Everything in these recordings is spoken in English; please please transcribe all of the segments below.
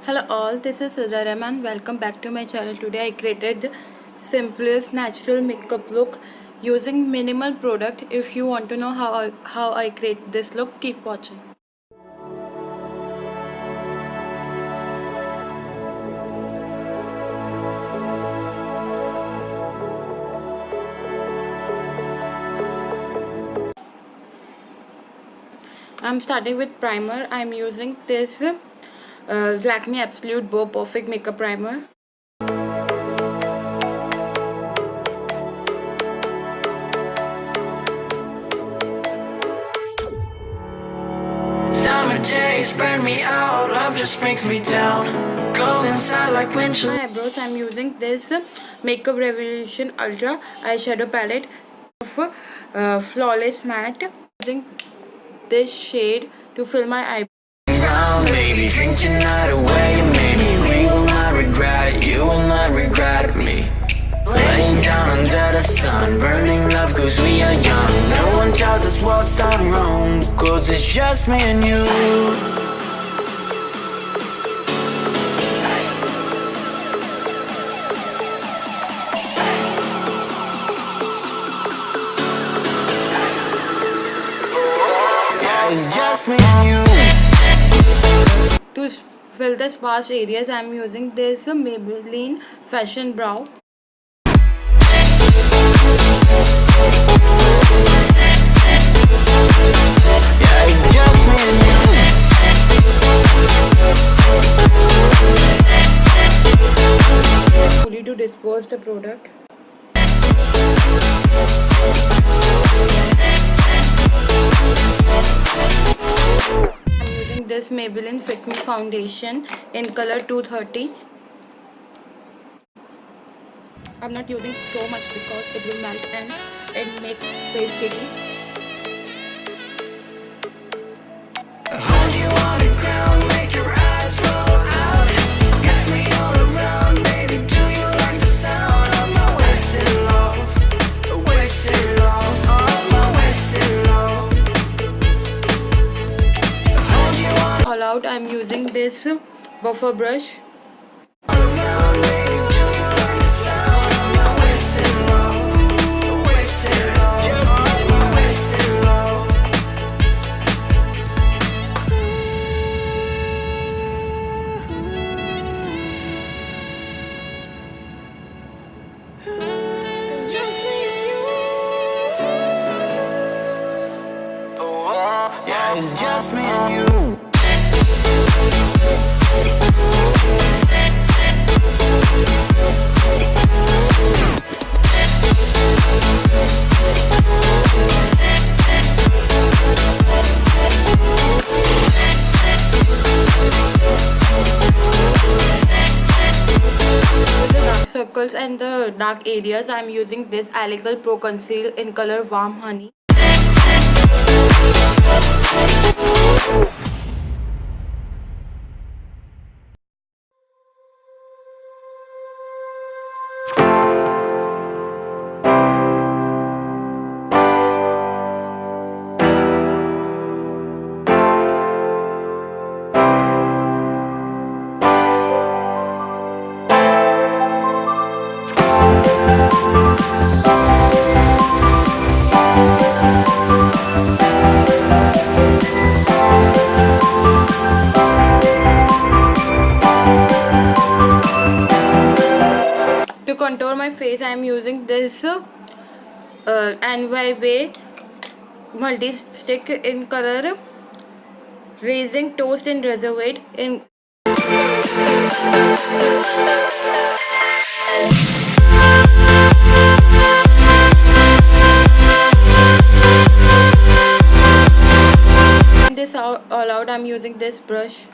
Hello all, this is Sidra Rehman. Welcome back to my channel. Today I created the simplest natural makeup look using minimal product. If you want to know how I create this look, keep watching. I'm starting with primer. I'm using this Lakme Absolute Bow Perfect Makeup Primer. Summer days burn me out, love just brings me down. Go inside like windshield. My eyebrows, I'm using this Makeup Revolution Ultra eyeshadow palette of Flawless Matte. Using this shade to fill my eyebrows. Baby, drink tonight away, maybe we will not regret it. You will not regret me. Laying down under the sun, burning love cause we are young. No one tells us what's done wrong, cause it's just me and you. It's just me and you. To fill the sparse areas, I'm using this Maybelline Fashion Brow. Yeah, it's just me and you. Fully to disperse the product. I'm using this Maybelline Fit Me foundation in color 230. I'm not using so much because it will melt and make face sticky. Hold you on the ground, make your eyes roll out. Kiss me all around, baby, do you like the sound of my wasted love? Wasted love, of my wasted love. Hold you on All out, I'm using this buffer brush. around, baby, do you like the sound of my wasted love? Wasted love, just of my wasted love. Just me and you. Yeah, it's just me and you. For the dark circles and the dark areas, I'm using this Aloe Pro Conceal in color Warm Honey. To contour my face, I am using this Nybae multi-stick in color Raising Toast and Reservoir in this all out. I'm using this brush.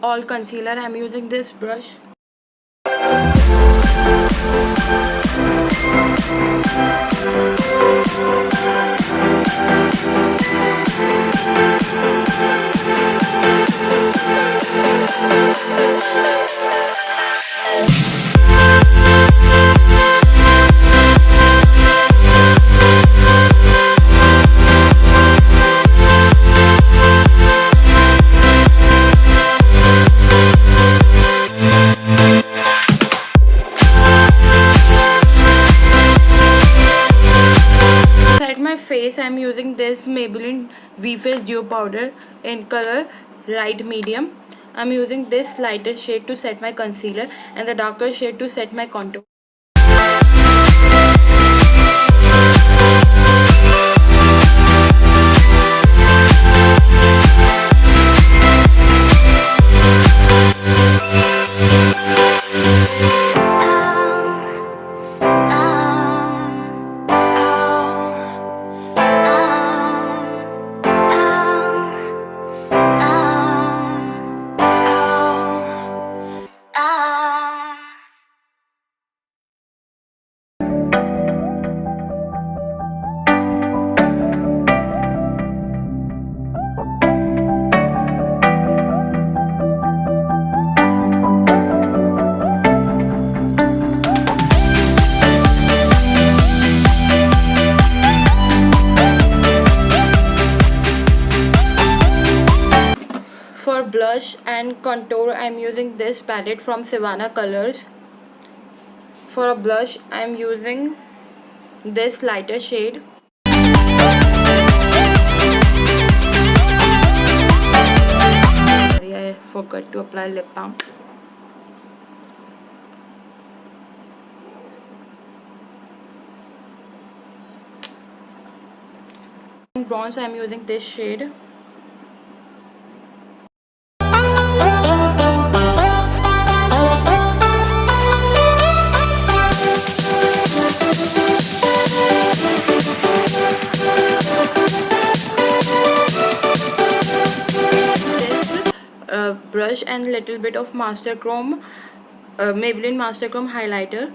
all concealer. I'm using this brush. Face, I'm using this Maybelline V Face Dew Powder in color light medium. I'm using this lighter shade to set my concealer and the darker shade to set my contour. For blush and contour, I'm using this palette from Sivanna colors. For a blush, I'm using this lighter shade. Sorry, I forgot to apply lip balm. In bronze, I'm using this shade. Brush and little bit of Master Chrome, Maybelline Master Chrome highlighter.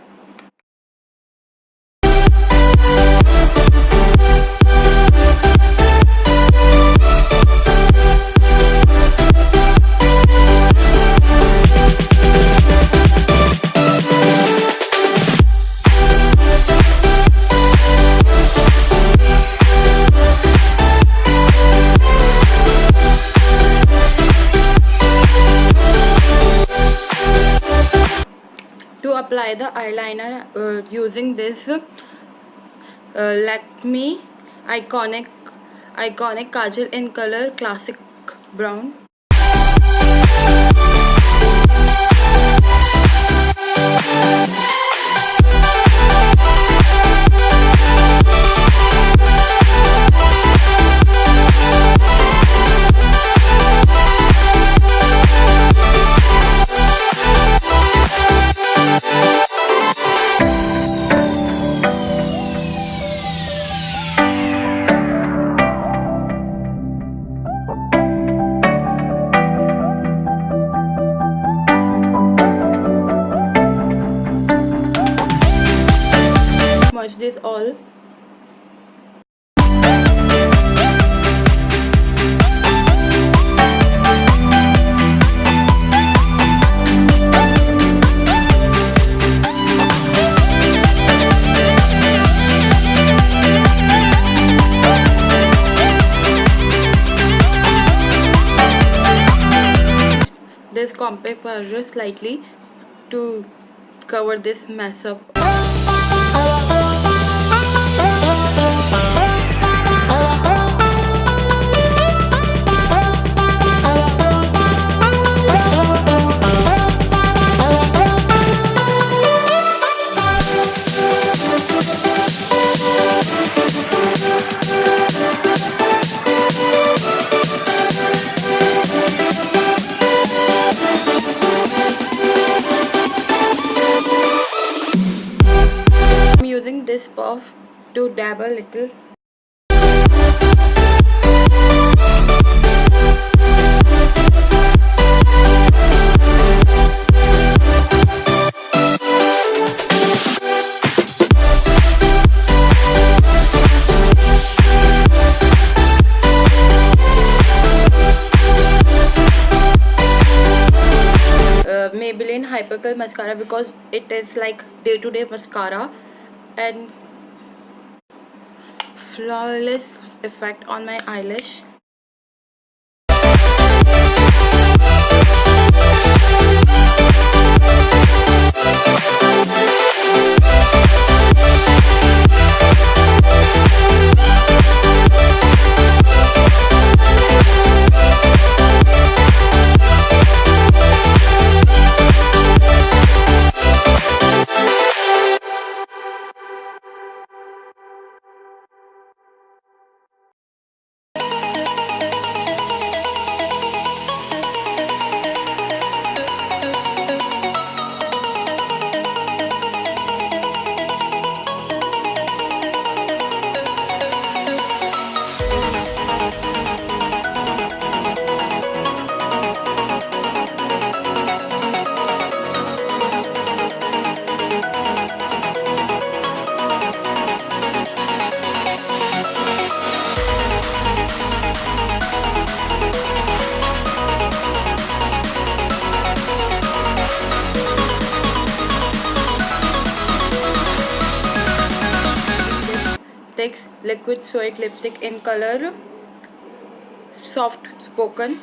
To apply the eyeliner, using this Lakme iconic kajal in color classic brown. Smudge this all. This compact powder slightly to cover this mess up. Using this puff to dab a little. hypercurl mascara because it is like day-to-day mascara and flawless effect on my eyelash. Takes liquid suede lipstick in color Soft Spoken.